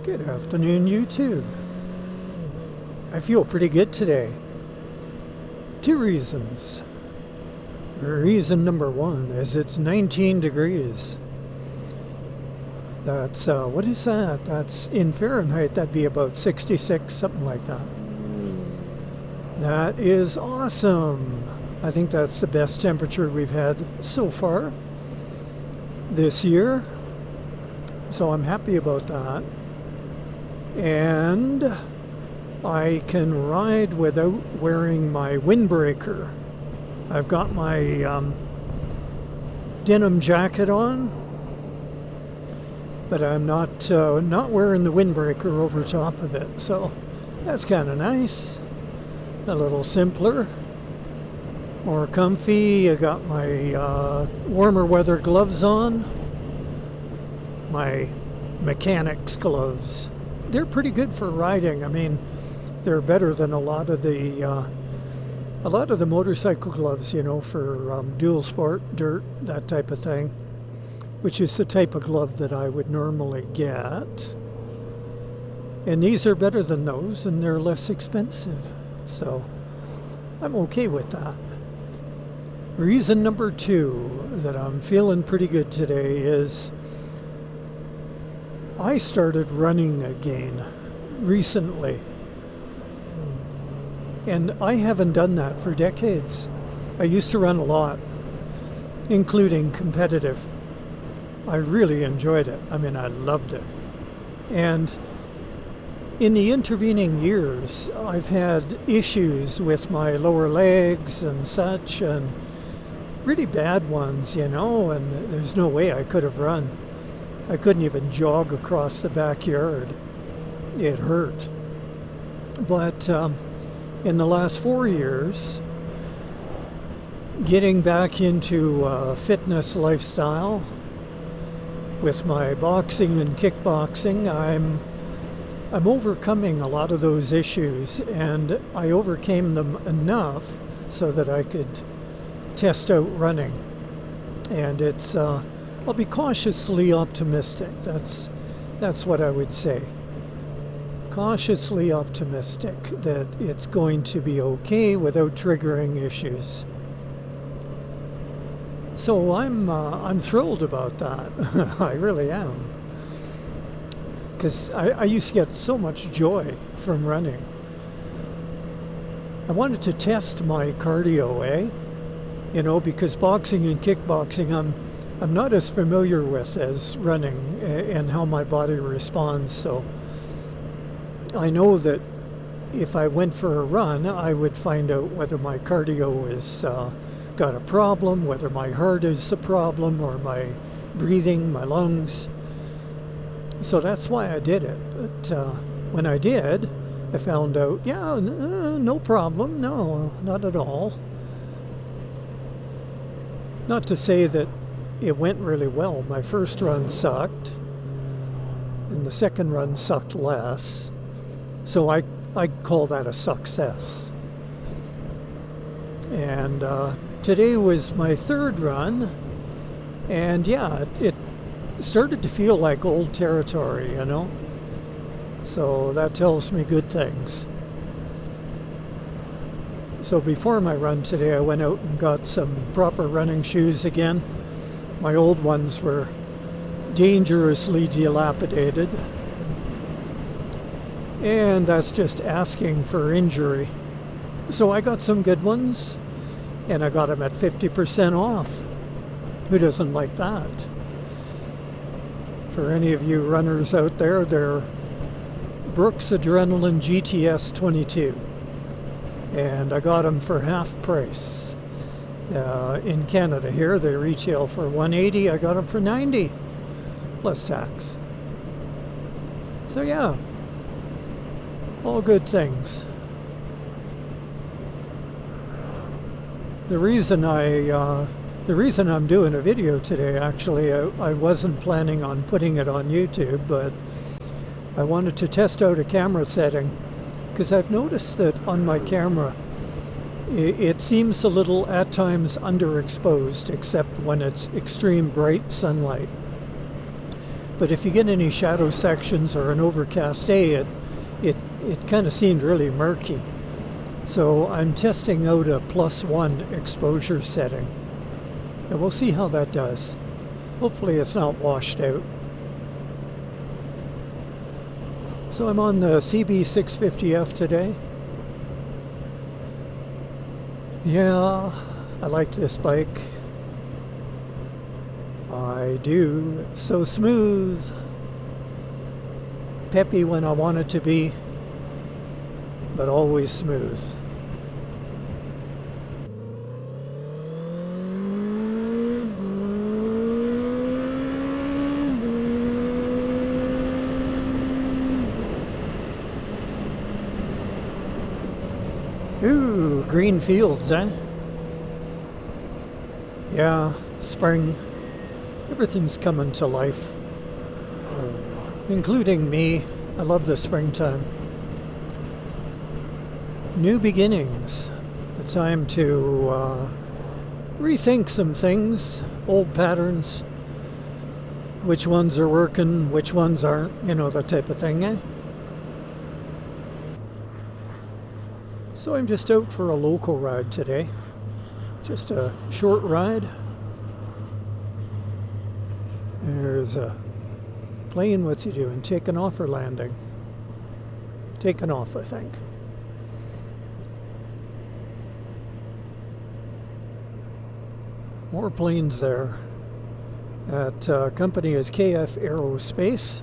Good afternoon, YouTube. I feel pretty good today. Two reasons. Reason number one is it's 19 degrees. That's, what is that? That's in Fahrenheit, that'd be about 66, something like that. That is awesome. I think that's the best temperature we've had so far this year. So I'm happy about that. And I can ride without wearing my windbreaker. I've got my denim jacket on, but I'm not wearing the windbreaker over top of it. So that's kind of nice. A little simpler, more comfy. I got my warmer weather gloves on, my mechanics gloves. They're pretty good for riding. I mean, they're better than a lot of the motorcycle gloves, you know, for dual sport, dirt, that type of thing, which is the type of glove that I would normally get. And these are better than those, and they're less expensive. So I'm okay with that. Reason number two that I'm feeling pretty good today is I started running again recently. And I haven't done that for decades. I used to run a lot, including competitive. I really enjoyed it. I mean, I loved it. And in the intervening years, I've had issues with my lower legs and such, and really bad ones, you know, and there's no way I could have run. I couldn't even jog across the backyard. It hurt. But in the last 4 years, getting back into fitness lifestyle with my boxing and kickboxing, I'm overcoming a lot of those issues, and I overcame them enough so that I could test out running. And it's I'll be cautiously optimistic. That's what I would say. Cautiously optimistic that it's going to be okay without triggering issues. So I'm thrilled about that. I really am. Because I used to get so much joy from running. I wanted to test my cardio, you know, because boxing and kickboxing I'm not as familiar with as running and how my body responds. So I know that if I went for a run, I would find out whether my cardio is got a problem, whether my heart is a problem, or my breathing, my lungs. So that's why I did it. But when I did, I found out, yeah, no problem. No, not at all. Not to say that it went really well. My first run sucked, and the second run sucked less. So I call that a success. And today was my third run, and yeah, it started to feel like old territory, you know? So that tells me good things. So before my run today, I went out and got some proper running shoes again. My old ones were dangerously dilapidated. And that's just asking for injury. So I got some good ones, and I got them at 50% off. Who doesn't like that? For any of you runners out there, they're Brooks Adrenaline GTS 22. And I got them for half price. In Canada here, they retail for $180. I got them for $90, plus tax. So yeah, all good things. The reason I'm doing a video today, actually, I wasn't planning on putting it on YouTube, but I wanted to test out a camera setting, because I've noticed that on my camera, it seems a little, at times, underexposed, except when it's extreme bright sunlight. but if you get any shadow sections or an overcast day, it kind of seemed really murky. So I'm testing out a +1 exposure setting, and we'll see how that does. Hopefully it's not washed out. So I'm on the CB650F today. Yeah, I like this bike. I do. It's so smooth. Peppy when I want it to be, but always smooth. Ooh, green fields, eh? Yeah, spring. Everything's coming to life, including me. I love the springtime. New beginnings. A time to rethink some things, old patterns. Which ones are working, which ones aren't, you know, that type of thing, eh? So I'm just out for a local ride today. Just a short ride. There's a plane. What's he doing? Taking off or landing? Taking off, I think. More planes there. That company is KF Aerospace.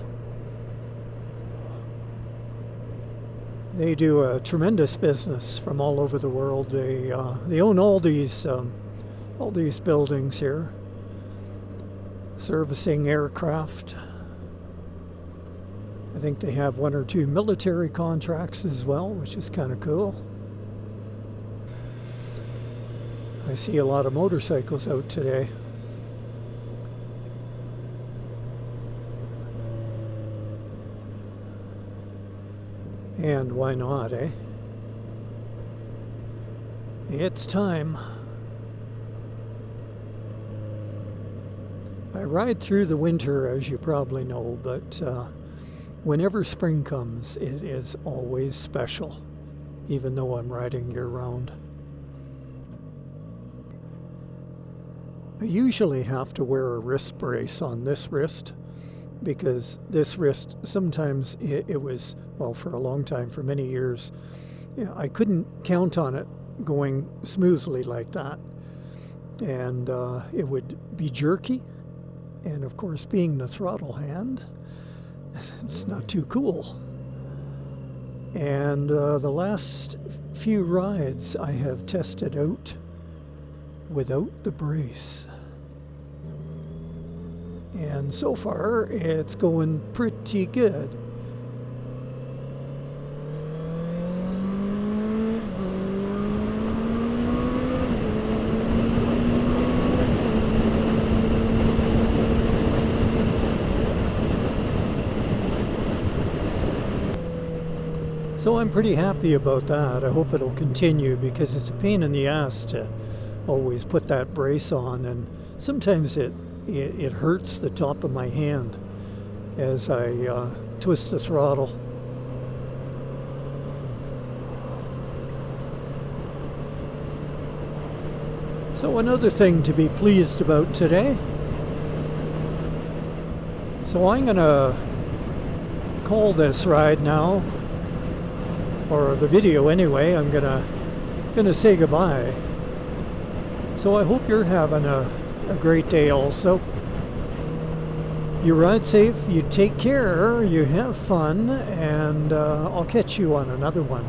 They do a tremendous business from all over the world. They own all these buildings here, servicing aircraft. I think they have 1 or 2 military contracts as well, which is kind of cool. I see a lot of motorcycles out today. And why not, eh? It's time. I ride through the winter, as you probably know, but whenever spring comes, it is always special, even though I'm riding year-round. I usually have to wear a wrist brace on this wrist, because this wrist, sometimes it was, well, for a long time, for many years, I couldn't count on it going smoothly like that. And it would be jerky. And of course, being the throttle hand, it's not too cool. And the last few rides I have tested out without the brace. And so far, it's going pretty good. So I'm pretty happy about that. I hope it'll continue, because it's a pain in the ass to always put that brace on, and sometimes it hurts the top of my hand as I twist the throttle. So another thing to be pleased about today. So I'm going to call this ride now, or the video anyway. I'm gonna say goodbye. So I hope you're having a great day also. You ride safe, you take care, you have fun, and I'll catch you on another one.